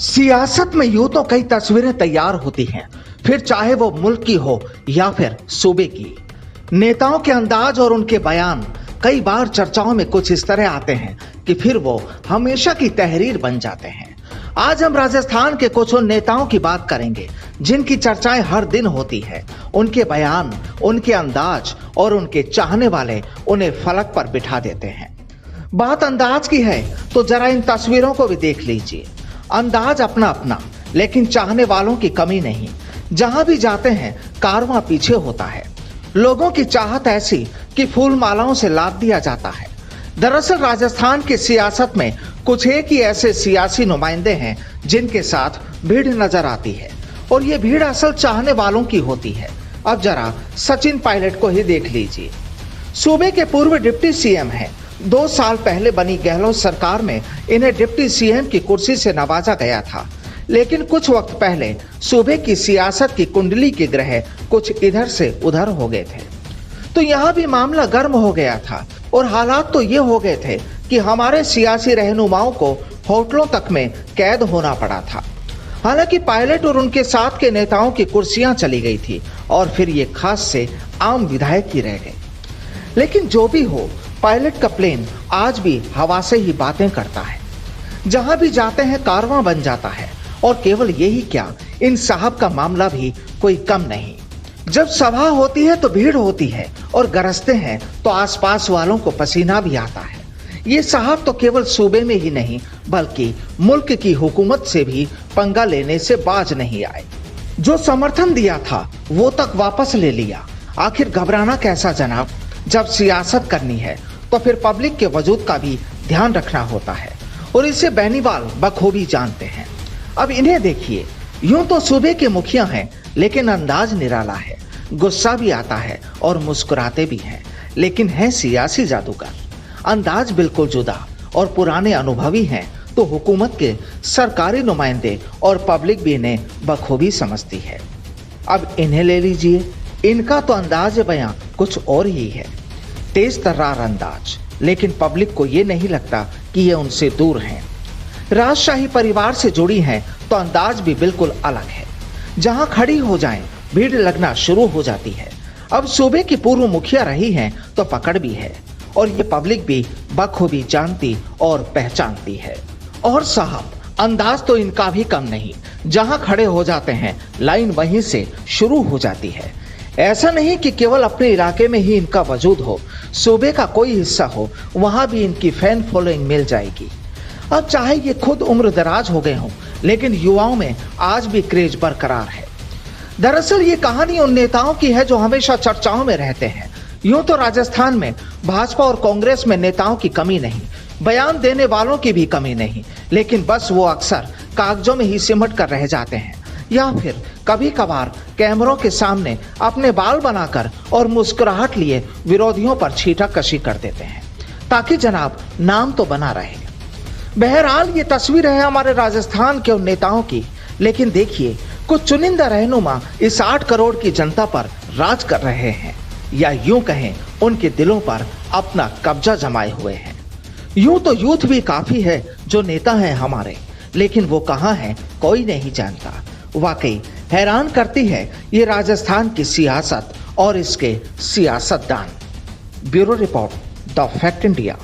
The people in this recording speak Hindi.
सियासत में यूं तो कई तस्वीरें तैयार होती हैं, फिर चाहे वो मुल्क की हो या फिर सूबे की। नेताओं के अंदाज और उनके बयान कई बार चर्चाओं में कुछ इस तरह आते हैं कि फिर वो हमेशा की तहरीर बन जाते हैं। आज हम राजस्थान के कुछ उन नेताओं की बात करेंगे जिनकी चर्चाएं हर दिन होती है। उनके बयान, उनके अंदाज और उनके चाहने वाले उन्हें फलक पर बिठा देते हैं। बात अंदाज की है तो जरा इन तस्वीरों को भी देख लीजिए। अंदाज अपना अपना, लेकिन चाहने वालों की कमी नहीं। जहां भी जाते हैं कारवां पीछे होता है। लोगों की चाहत ऐसी कि फूल मालाओं से लाद दिया जाता है। दरअसल राजस्थान की सियासत में कुछ एक ही ऐसे सियासी नुमाइंदे हैं जिनके साथ भीड़ नजर आती है, और ये भीड़ असल चाहने वालों की होती है। अब जरा सचिन पायलट को ही देख लीजिए। सूबे के पूर्व डिप्टी सीएम हैं। 2 साल पहले बनी गहलोत सरकार में इन्हें डिप्टी सीएम की कुर्सी से नवाजा गया था, लेकिन कुछ वक्त पहले सूबे की सियासत की कुंडली के ग्रह कुछ इधर से उधर हो गए थे, तो यहाँ भी मामला गर्म हो गया था। और हालात तो ये हो गए थे कि हमारे सियासी रहनुमाओं को होटलों तक में कैद होना पड़ा था। हालांकि पायलट और उनके साथ के नेताओं की कुर्सियां चली गई थी और फिर ये खास से आम विधायक ही रह गए। लेकिन जो भी हो, पायलट का प्लेन आज भी हवा से ही बातें करता है। जहां भी जाते हैं कारवां बन जाता है। और केवल यही क्या, इन साहब का मामला भी कोई कम नहीं। जब सभा होती है तो भीड़ होती है, और गरजते हैं तो आसपास वालों को पसीना भी आता है। ये साहब तो केवल सूबे में ही नहीं बल्कि मुल्क की हुकूमत से भी पंगा लेने से बाज नहीं आए। जो समर्थन दिया था वो तक वापस ले लिया। आखिर घबराना कैसा जनाब? जब सियासत करनी है तो फिर पब्लिक के वजूद का भी ध्यान रखना होता है, और इसे बेनीवाल बखूबी जानते हैं। अब इन्हें देखिए, यूं तो सूबे के मुखिया हैं, लेकिन अंदाज निराला है। गुस्सा भी आता है और मुस्कुराते भी हैं, लेकिन है सियासी जादूगर। अंदाज बिल्कुल जुदा, और पुराने अनुभवी हैं तो हुकूमत के सरकारी नुमाइंदे और पब्लिक भी इन्हें बखूबी समझती है। अब इन्हें ले लीजिए, इनका तो अंदाज बयां कुछ और ही है। तेज तर्रार अंदाज, लेकिन पब्लिक को ये नहीं लगता कि ये उनसे दूर हैं। राजशाही परिवार से जुड़ी हैं तो अंदाज भी बिल्कुल अलग है। जहां खड़ी हो जाएं, भीड़ लगना शुरू हो जाती है। अब सूबे की पूर्व मुखिया रही हैं तो पकड़ भी है, और ये पब्लिक भी बखूबी जानती और पहचानती है। और साहब, अंदाज तो इनका भी कम नहीं। जहां खड़े हो जाते हैं लाइन वहीं से शुरू हो जाती है। ऐसा नहीं कि केवल अपने इलाके में ही इनका वजूद हो, सूबे का कोई हिस्सा हो वहां भी इनकी फैन फॉलोइंग मिल जाएगी। अब चाहे ये खुद उम्र दराज हो गए हों, लेकिन युवाओं में आज भी क्रेज बरकरार है। दरअसल ये कहानी उन नेताओं की है जो हमेशा चर्चाओं में रहते हैं। यूं तो राजस्थान में भाजपा और कांग्रेस में नेताओं की कमी नहीं, बयान देने वालों की भी कमी नहीं, लेकिन बस वो अक्सर कागजों में ही सिमट कर रह जाते हैं, या फिर कभी कभार कैमरों के सामने अपने बाल बनाकर और मुस्कुराहट लिए विरोधियों पर छीटा कशी कर देते हैं, ताकि जनाब नाम तो बना रहे। बहरहाल ये तस्वीर है हमारे राजस्थान के उन नेताओं की, लेकिन देखिए, कुछ चुनिंदा रहनुमा इस 8 करोड़ की जनता पर राज कर रहे हैं, या यूं कहें उनके दिलों पर अपना कब्जा जमाए हुए हैं। यूं तो यूथ भी काफी है जो नेता हैं हमारे, लेकिन वो कहां है कोई नहीं जानता। वाकई हैरान करती है ये राजस्थान की सियासत और इसके सियासतदान। Bureau report, the fact India.